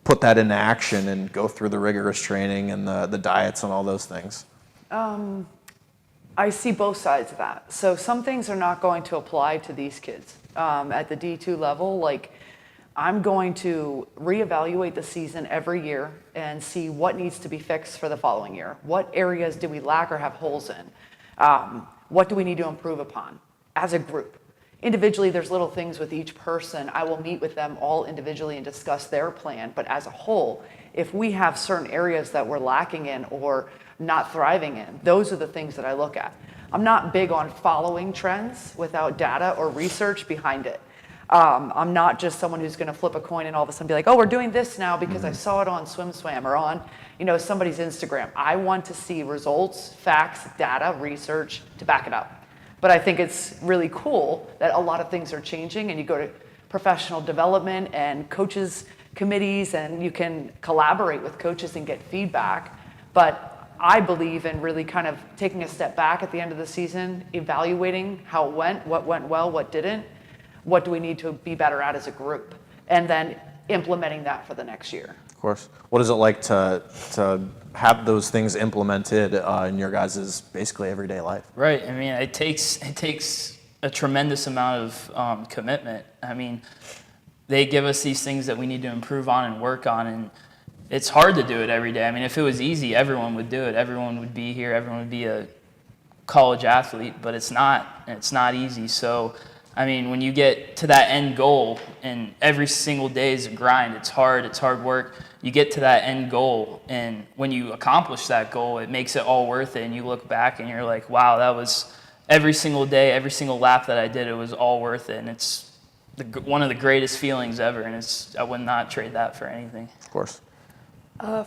put that into action and go through the rigorous training and the diets and all those things? I see both sides of that. So some things are not going to apply to these kids. At the D2 level, like I'm going to reevaluate the season every year and see what needs to be fixed for the following year. What areas do we lack or have holes in? What do we need to improve upon as a group? Individually, there's little things with each person. I will meet with them all individually and discuss their plan. But as a whole, if we have certain areas that we're lacking in or not thriving in, those are the things that I look at. I'm not big on following trends without data or research behind it. I'm not just someone who's going to flip a coin and all of a sudden be like, oh, we're doing this now because I saw it on SwimSwam or on, somebody's Instagram. I want to see results, facts, data, research to back it up. But I think it's really cool that a lot of things are changing, and you go to professional development and coaches committees, and you can collaborate with coaches and get feedback. But I believe in really kind of taking a step back at the end of the season, evaluating how it went, what went well, what didn't, what do we need to be better at as a group, and then implementing that for the next year. Of course. What is it like to have those things implemented in your guys' basically everyday life? Right. I mean, it takes a tremendous amount of commitment. I mean, they give us these things that we need to improve on and work on, and it's hard to do it every day. I mean, if it was easy, everyone would do it. Everyone would be here. Everyone would be a college athlete, but it's not. It's not easy. So, I mean, when you get to that end goal, and every single day is a grind, it's hard work. You get to that end goal, and when you accomplish that goal, it makes it all worth it, and you look back and you're like, wow, that was every single day, every single lap that I did, it was all worth it, and it's one of the greatest feelings ever, and I would not trade that for anything. Of course.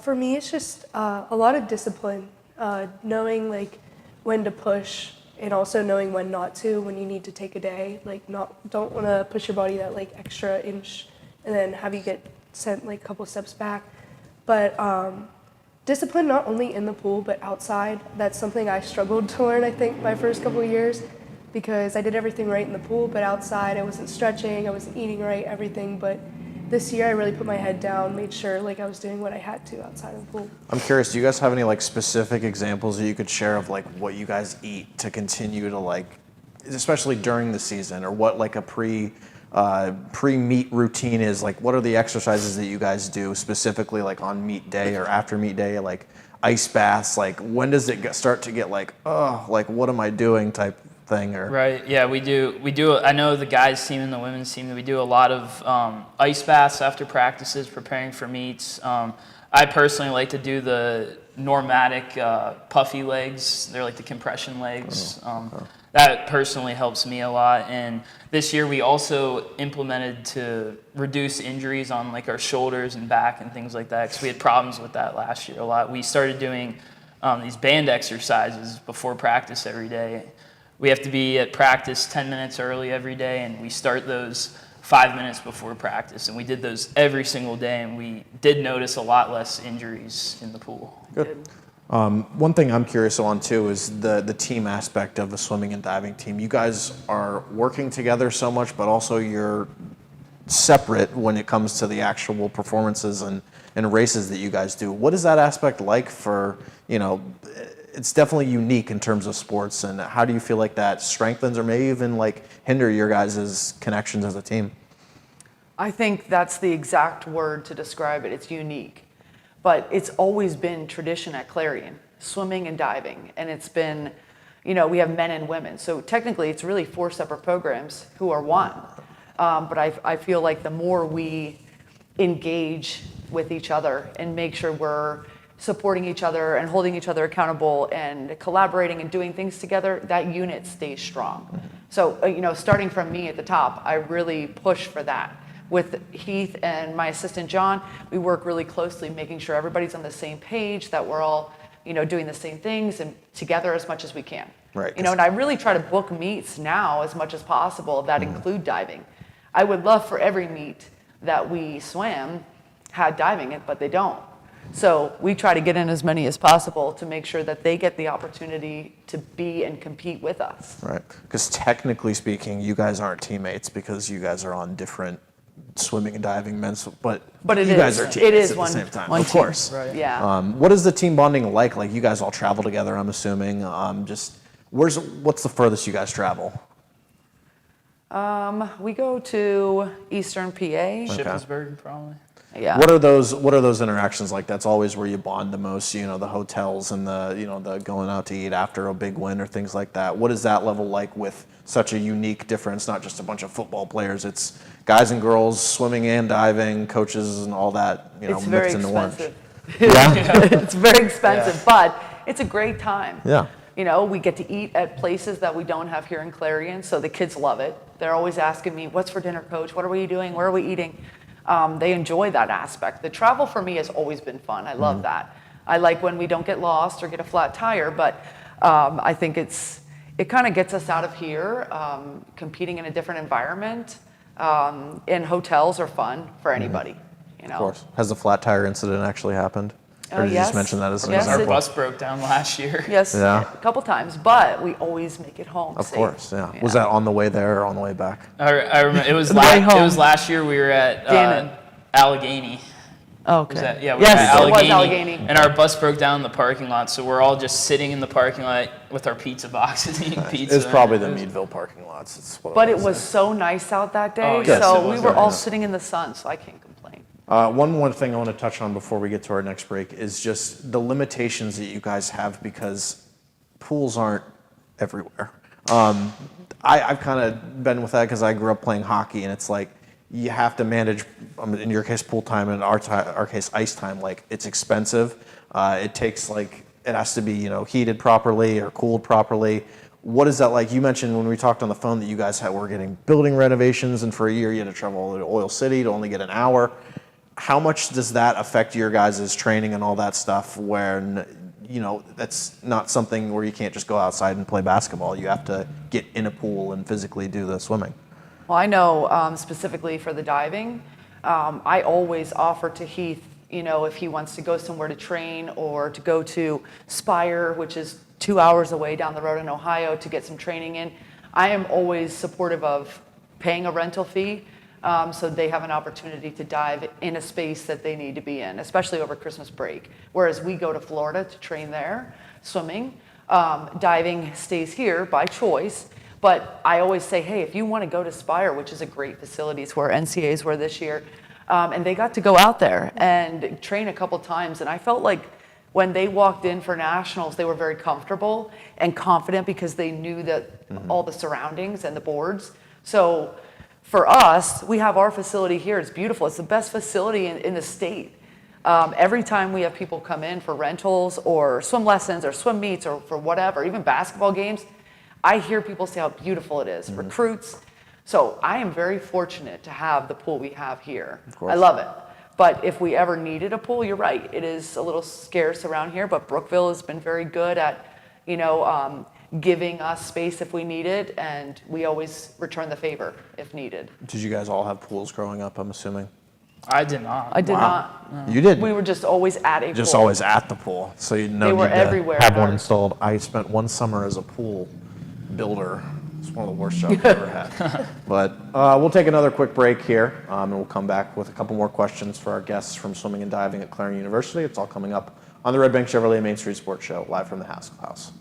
For me, it's just a lot of discipline, knowing like when to push, and also knowing when not to, when you need to take a day. Like don't want to push your body that like extra inch and then have you get sent like a couple steps back. But discipline not only in the pool but outside. That's something I struggled to learn, I think, my first couple of years, because I did everything right in the pool, but outside I wasn't stretching, I wasn't eating right, everything. But this year I really put my head down, made sure like I was doing what I had to outside of the pool. I'm curious, do you guys have any like specific examples that you could share of like what you guys eat to continue to like, especially during the season, or what like a pre-meet routine is? Like, what are the exercises that you guys do specifically like on meet day or after meet day, like ice baths? Like, when does it start to get like, oh, like what am I doing type thing? Or Right, yeah, we do. I know the guys team and the women's team, we do a lot of ice baths after practices, preparing for meets. I personally like to do the Normatic puffy legs. They're like the compression legs. That personally helps me a lot. And this year we also implemented to reduce injuries on like our shoulders and back and things like that, because we had problems with that last year a lot. We started doing these band exercises before practice every day. We have to be at practice 10 minutes early every day, and we start those 5 minutes before practice. And we did those every single day, and we did notice a lot less injuries in the pool. Good. One thing I'm curious on too is the team aspect of the swimming and diving team. You guys are working together so much, but also you're separate when it comes to the actual performances and races that you guys do. What is that aspect like for, it's definitely unique in terms of sports, and how do you feel like that strengthens or maybe even like hinder your guys' connections as a team? I think that's the exact word to describe it. It's unique. But it's always been tradition at Clarion, swimming and diving. And it's been, we have men and women. So technically it's really 4 separate programs who are one. But I feel like the more we engage with each other and make sure we're supporting each other and holding each other accountable and collaborating and doing things together, that unit stays strong. So, starting from me at the top, I really push for that. With Heath and my assistant John, we work really closely, making sure everybody's on the same page, that we're all, doing the same things and together as much as we can. Right. And I really try to book meets now as much as possible that include diving. I would love for every meet that we swam had diving in, but they don't. So we try to get in as many as possible to make sure that they get the opportunity to be and compete with us. Right. Because technically speaking, you guys aren't teammates because you guys are on different swimming and diving men's, but you guys are teammates at the same time, of course. Right. Yeah. What is the team bonding like? Like, you guys all travel together, I'm assuming. What's the furthest you guys travel? We go to Eastern PA. Shippensburg, probably. Yeah. What are those interactions like? That's always where you bond the most. The hotels and the going out to eat after a big win or things like that. What is that level like with such a unique difference? Not just a bunch of football players. It's guys and girls swimming and diving, coaches and all that. It's mixed into one. Yeah. It's very expensive, but it's a great time. Yeah. We get to eat at places that we don't have here in Clarion, so the kids love it. They're always asking me, "What's for dinner, Coach? What are we doing? Where are we eating?" They enjoy that aspect. The travel for me has always been fun. I love that. I like when we don't get lost or get a flat tire, but I think it kind of gets us out of here, competing in a different environment. And hotels are fun for anybody. Of course. Has the flat tire incident actually happened? Or did you just mention that as an example? Our bus broke down last year. Yes, yeah. A couple times, but we always make it home. Of safe. Course, yeah. Was that on the way there or on the way back? I remember it was last year. We were at Allegheny. Oh, okay. We were at Allegheny, it was Allegheny. And our bus broke down in the parking lot, so we're all just sitting in the parking lot with our pizza boxes eating pizza. It's probably the Meadville parking lots. But it was so nice out that day, so we were all sitting in the sun, so I can't complain. One more thing I want to touch on before we get to our next break is just the limitations that you guys have, because pools aren't everywhere. I've kind of been with that because I grew up playing hockey, and it's like you have to manage, in your case, pool time, and in our case, ice time. Like, it's expensive. It takes it has to be heated properly or cooled properly. What is that like? You mentioned when we talked on the phone that you guys were getting building renovations, and for a year you had to travel to Oil City to only get an hour. How much does that affect your guys' training and all that stuff, when that's not something where you can't just go outside and play basketball? You have to get in a pool and physically do the swimming. Well, I know specifically for the diving, I always offer to Heath, if he wants to go somewhere to train or to go to Spire, which is 2 hours away down the road in Ohio, to get some training in. I am always supportive of paying a rental fee, So they have an opportunity to dive in a space that they need to be in, especially over Christmas break. Whereas we go to Florida to train there, swimming. Diving stays here by choice. But I always say, hey, if you want to go to Spire, which is a great facility, it's where NCAAs were this year, and they got to go out there and train a couple times. And I felt like when they walked in for nationals, they were very comfortable and confident because they knew that all the surroundings and the boards. So for us, we have our facility here. It's beautiful. It's the best facility in the state. Every time we have people come in for rentals or swim lessons or swim meets or for whatever, even basketball games, I hear people say how beautiful it is, recruits. So I am very fortunate to have the pool we have here. Of course. I love it. But if we ever needed a pool, you're right. It is a little scarce around here, but Brookville has been very good at, giving us space if we need it, and we always return the favor if needed. Did you guys all have pools growing up, I'm assuming? I did not. I did not. You did? We were just always at a Just pool. always at the pool, so you know They were need to everywhere. have one installed. I spent one summer as a pool builder. It's one of the worst jobs I've ever had. But we'll take another quick break here, and we'll come back with a couple more questions for our guests from swimming and diving at Clarion University. It's all coming up on the Redbank Chevrolet Main Street Sports Show, live from the Haskell House.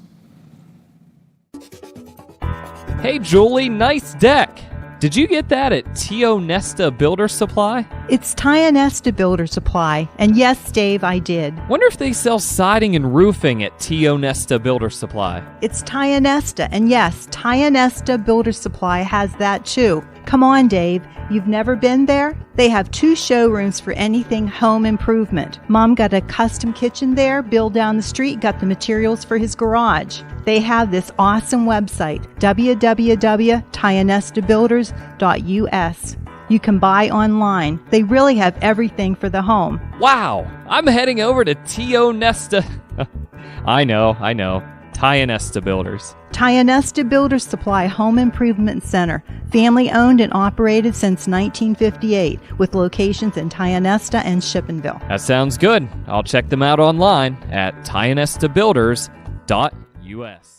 Hey, Julie, nice deck. Did you get that at Tio Nesta Builder Supply? It's Tio Nesta Builder Supply, and yes, Dave, I did. Wonder if they sell siding and roofing at Tio Nesta Builder Supply. It's Tio Nesta, and yes, Tio Nesta Builder Supply has that too. Come on, Dave. You've never been there? They have 2 showrooms for anything home improvement. Mom got a custom kitchen there. Bill down the street got the materials for his garage. They have this awesome website, www.tionestabuilders.us. You can buy online. They really have everything for the home. Wow, I'm heading over to Tio Nesta. I know. Tio Nesta Builders. Tio Nesta Builder Supply Home Improvement Center, family owned and operated since 1958, with locations in Tio Nesta and Shippensville. That sounds good. I'll check them out online at tionestabuilders.us.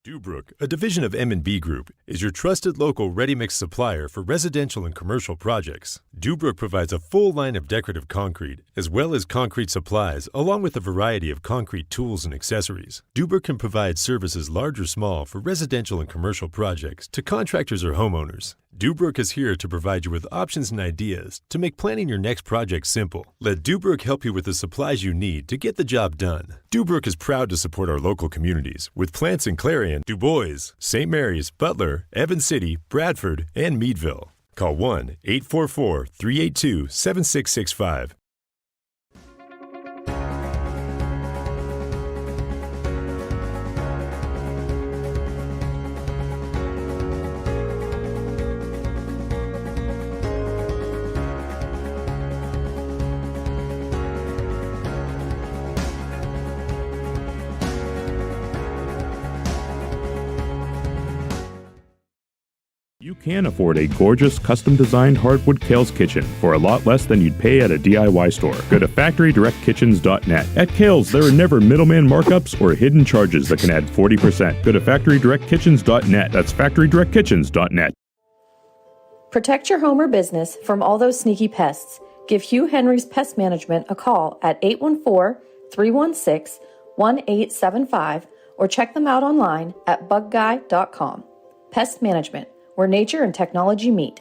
Dubrook, a division of M&B Group, is your trusted local ready-mix supplier for residential and commercial projects. Dubrook provides a full line of decorative concrete, as well as concrete supplies, along with a variety of concrete tools and accessories. Dubrook can provide services large or small for residential and commercial projects to contractors or homeowners. Dubrook is here to provide you with options and ideas to make planning your next project simple. Let Dubrook help you with the supplies you need to get the job done. Dubrook is proud to support our local communities with plants in Clarion, Du Bois, St. Mary's, Butler, Evans City, Bradford, and Meadville. Call 1-844-382-7665. You can afford a gorgeous, custom-designed hardwood Kales kitchen for a lot less than you'd pay at a DIY store. Go to FactoryDirectKitchens.net. At Kales, there are never middleman markups or hidden charges that can add 40%. Go to FactoryDirectKitchens.net. That's FactoryDirectKitchens.net. Protect your home or business from all those sneaky pests. Give Hugh Henry's Pest Management a call at 814-316-1875 or check them out online at bugguy.com. Pest Management, where nature and technology meet.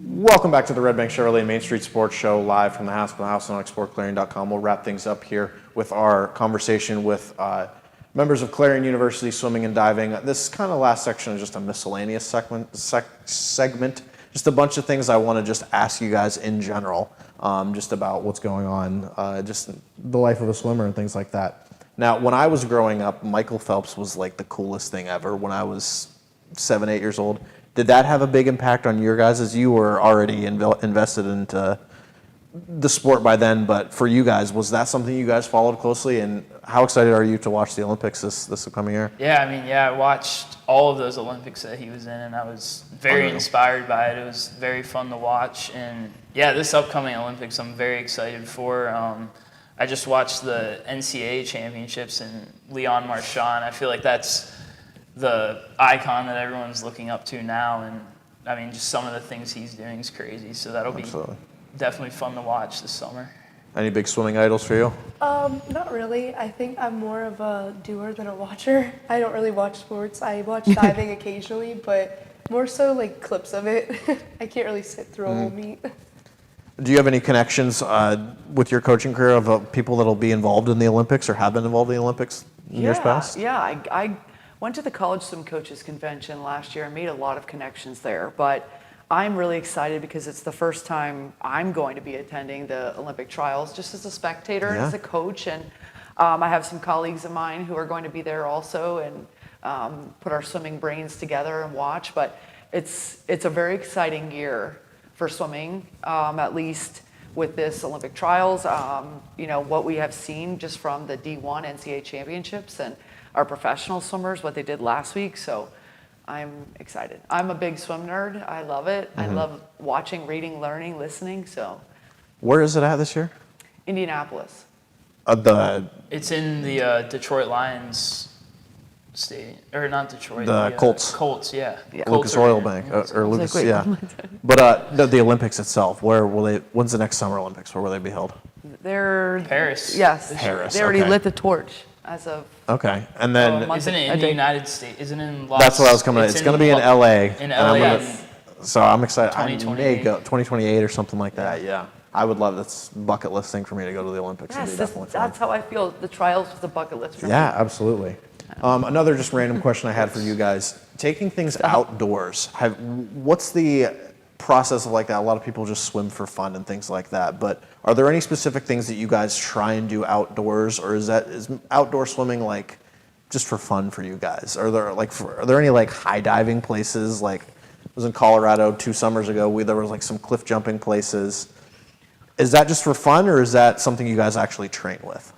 Welcome back to the Redbank Chevrolet Main Street Sports Show, live from the Haskell House on exploreClarion.com. We'll wrap things up here with our conversation with members of Clarion University Swimming and Diving. This kind of last section is just a miscellaneous segment, just a bunch of things I want to just ask you guys in general, just about what's going on, just the life of a swimmer and things like that. Now, when I was growing up, Michael Phelps was like the coolest thing ever when I was 7, 8 years old. Did that have a big impact on your guys as you were already invested into the sport by then, but for you guys, was that something you guys followed closely? And how excited are you to watch the Olympics this upcoming year? Yeah, I mean, I watched all of those Olympics that he was in, and I was very inspired by it. It was very fun to watch. And yeah, this upcoming Olympics I'm very excited for. I just watched the NCAA championships and Leon Marchand. I feel like that's the icon that everyone's looking up to now. And I mean, just some of the things he's doing is crazy. So that'll be definitely fun to watch this summer. Any big swimming idols for you? Not really. I think I'm more of a doer than a watcher. I don't really watch sports. I watch diving occasionally, but more so like clips of it. I can't really sit through a whole meet. Do you have any connections with your coaching career of people that'll be involved in the Olympics or have been involved in the Olympics in years past? Yeah, I went to the College Swim Coaches Convention last year and made a lot of connections there, but I'm really excited because it's the first time I'm going to be attending the Olympic trials just as a spectator and as a coach. And I have some colleagues of mine who are going to be there also and put our swimming brains together and watch. But it's a very exciting year for swimming, at least with this Olympic trials. You know, what we have seen just from the D1 NCAA championships and our professional swimmers, what they did last week. So I'm excited. I'm a big swim nerd. I love it. I love watching, reading, learning, listening. So, where is it at this year? Indianapolis. It's in the Detroit Lions stadium, or not Detroit. The Colts. Colts, yeah. Lucas Oil Bank, or Lucas, But the Olympics itself, where will they? When's the next Summer Olympics? Where will they be held? They're Paris. Yes, Paris. They already lit the torch as of. Okay, and then isn't it in the United States? Isn't it in Los? That's what I was coming. It's going to be in LA. In LA. So I'm excited. I may go 2028 or something like that. Yeah, I would love. That's bucket list thing for me to go to the Olympics. Yes, that's how I feel. The trials was a bucket list for me. Yeah, absolutely. Another just random question I had for you guys: taking things outdoors. What's the process of like that? A lot of people just swim for fun and things like that. But are there any specific things that you guys try and do outdoors, or is outdoor swimming like just for fun for you guys? Are there any like high diving places? Like I was in Colorado 2 summers ago. There was like some cliff jumping places. Is that just for fun, or is that something you guys actually train with?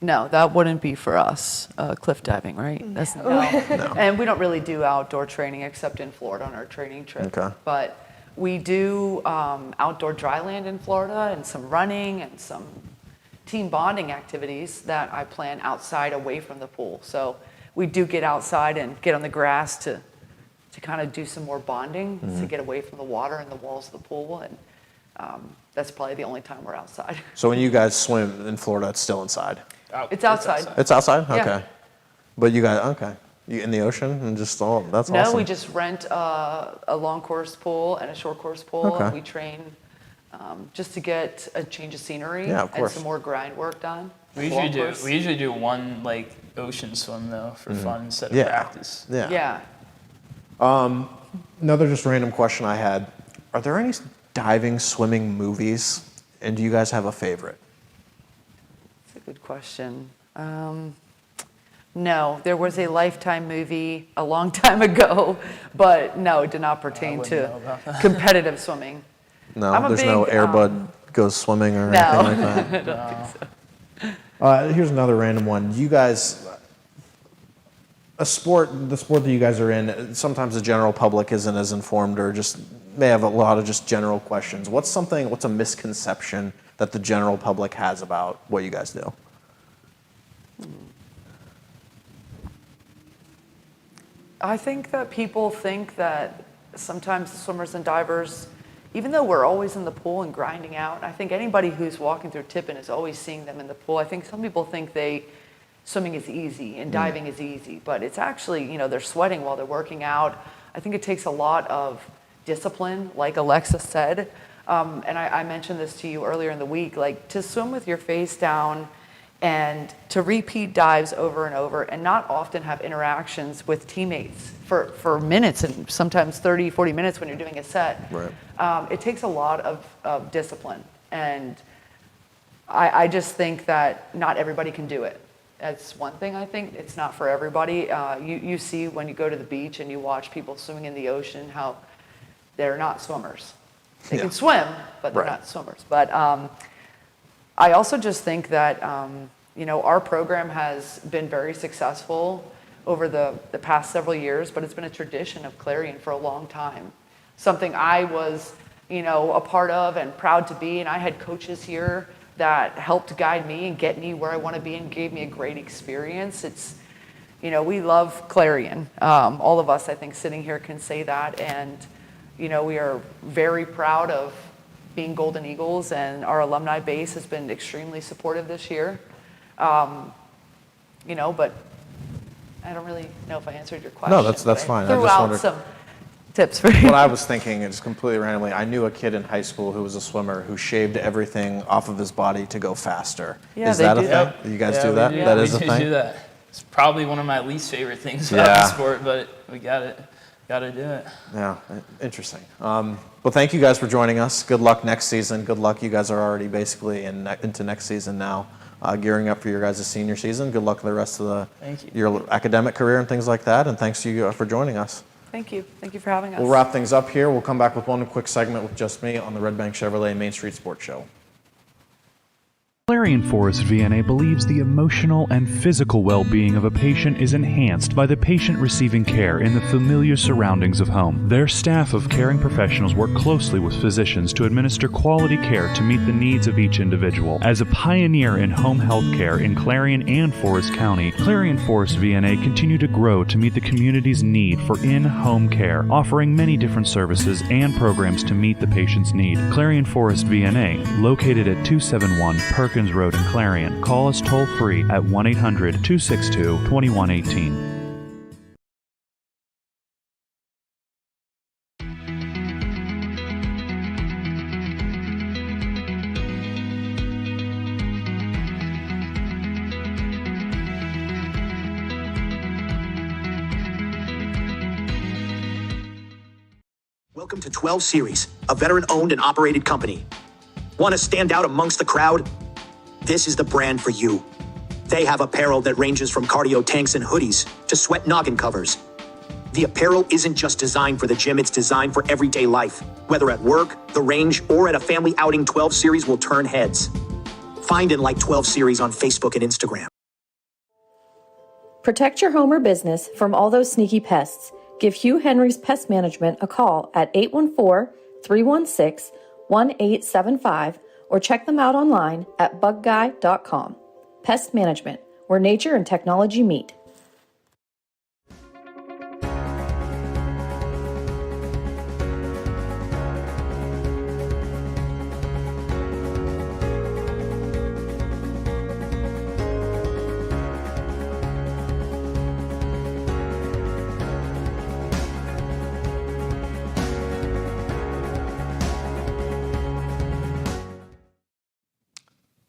No, that wouldn't be for us. Cliff diving, right? That's no. And we don't really do outdoor training except in Florida on our training trip. Okay. But we do outdoor dry land in Florida and some running and some team bonding activities that I plan outside away from the pool. So we do get outside and get on the grass to kind of do some more bonding, to get away from the water and the walls of the pool. And that's probably the only time we're outside. So when you guys swim in Florida, it's still inside? It's outside. It's outside? Yeah. Okay. But you guys, you in the ocean and just that's awesome. No, we just rent a long course pool and a short course pool, and we train just to get a change of scenery and some more grind work done. We usually do one like ocean swim though for fun instead of practice. Yeah. Another just random question I had: are there any diving, swimming movies, and do you guys have a favorite? That's a good question. No, there was a Lifetime movie a long time ago, but no, it did not pertain to competitive swimming. No, there's no Air Bud goes swimming or anything like that. I don't think so. Here's another random one. You guys, the sport that you guys are in, sometimes the general public isn't as informed or just may have a lot of just general questions. What's a misconception that the general public has about what you guys do? I think that people think that sometimes the swimmers and divers, even though we're always in the pool and grinding out, I think anybody who's walking through Tippin is always seeing them in the pool. I think some people think swimming is easy and diving is easy, but it's actually, they're sweating while they're working out. I think it takes a lot of discipline, like Alexa said. And I mentioned this to you earlier in the week, like to swim with your face down and to repeat dives over and over and not often have interactions with teammates for minutes and sometimes 30, 40 minutes when you're doing a set. Right. It takes a lot of discipline. And I just think that not everybody can do it. That's one thing I think. It's not for everybody. You see when you go to the beach and you watch people swimming in the ocean how they're not swimmers. They can swim, but they're not swimmers. But I also just think that, our program has been very successful over the past several years, but it's been a tradition of Clarion for a long time. Something I was, a part of and proud to be, and I had coaches here that helped guide me and get me where I want to be and gave me a great experience. It's, we love Clarion. All of us, I think, sitting here can say that, and, we are very proud of being Golden Eagles, and our alumni base has been extremely supportive this year. But I don't really know if I answered your question. No, that's fine. Threw out some tips for you. What I was thinking is completely randomly. I knew a kid in high school who was a swimmer who shaved everything off of his body to go faster. Yeah, is that a that. thing? You guys do that? Yeah, that is a we thing? do that. It's probably one of my least favorite things about the sport, but we got to do it. Yeah, interesting. Well, thank you guys for joining us. Good luck next season. Good luck. You guys are already basically into next season now, gearing up for your guys' senior season. Good luck for the rest of your academic career and things like that. And thanks to you for joining us. Thank you. Thank you for having us. We'll wrap things up here. We'll come back with one quick segment with just me on the Redbank Chevrolet Main Street Sports Show. Clarion Forest VNA believes the emotional and physical well-being of a patient is enhanced by the patient receiving care in the familiar surroundings of home. Their staff of caring professionals work closely with physicians to administer quality care to meet the needs of each individual. As a pioneer in home health care in Clarion and Forest County, Clarion Forest VNA continue to grow to meet the community's need for in-home care, offering many different services and programs to meet the patient's need. Clarion Forest VNA, located at 271 Perkins Road in Clarion. Call us toll-free at 1-800-262-2118. Welcome to 12 Series, a veteran-owned and operated company. Want to stand out amongst the crowd? This is the brand for you. They have apparel that ranges from cardio tanks and hoodies to sweat noggin covers. The apparel isn't just designed for the gym, it's designed for everyday life. Whether at work, the range, or at a family outing, 12 Series will turn heads. Find and like 12 Series on Facebook and Instagram. Protect your home or business from all those sneaky pests. Give Hugh Henry's Pest Management a call at 814-316-1875 or check them out online at bugguy.com. Pest Management, where nature and technology meet.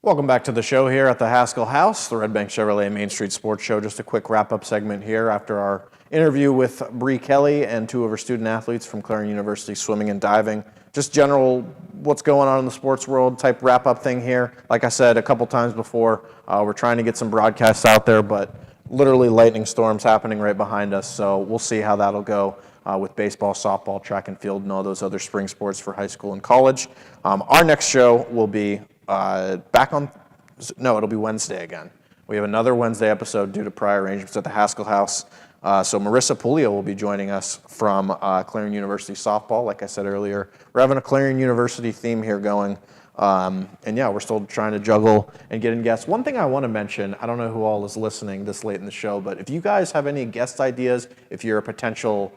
Welcome back to the show here at the Haskell House, the Redbank Chevrolet Main Street Sports Show. Just a quick wrap-up segment here after our interview with Bree Kelley and two of her student athletes from Clarion University swimming and diving. Just general what's going on in the sports world type wrap-up thing here. Like I said a couple times before, we're trying to get some broadcasts out there, but literally lightning storms happening right behind us, so we'll see how that'll go with baseball, softball, track and field, and all those other spring sports for high school and college. Our next show will be it'll be Wednesday again. We have another Wednesday episode due to prior arrangements at the Haskell House. So Marissa Pulio will be joining us from Clarion University softball. Like I said earlier, we're having a Clarion University theme here going. And yeah, we're still trying to juggle and get in guests. One thing I want to mention, I don't know who all is listening this late in the show, but if you guys have any guest ideas, if you're a potential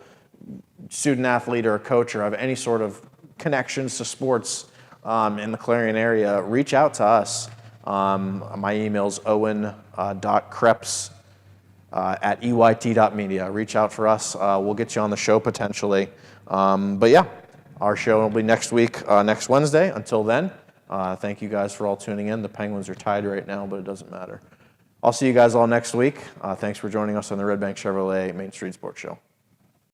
student athlete or a coach or have any sort of connections to sports in the Clarion area, reach out to us. My email is owen.krepps at eyt.media. Reach out for us. We'll get you on the show potentially. But yeah, our show will be next week, next Wednesday. Until then, thank you guys for all tuning in. The Penguins are tied right now, but it doesn't matter. I'll see you guys all next week. Thanks for joining us on the Redbank Chevrolet Main Street Sports Show.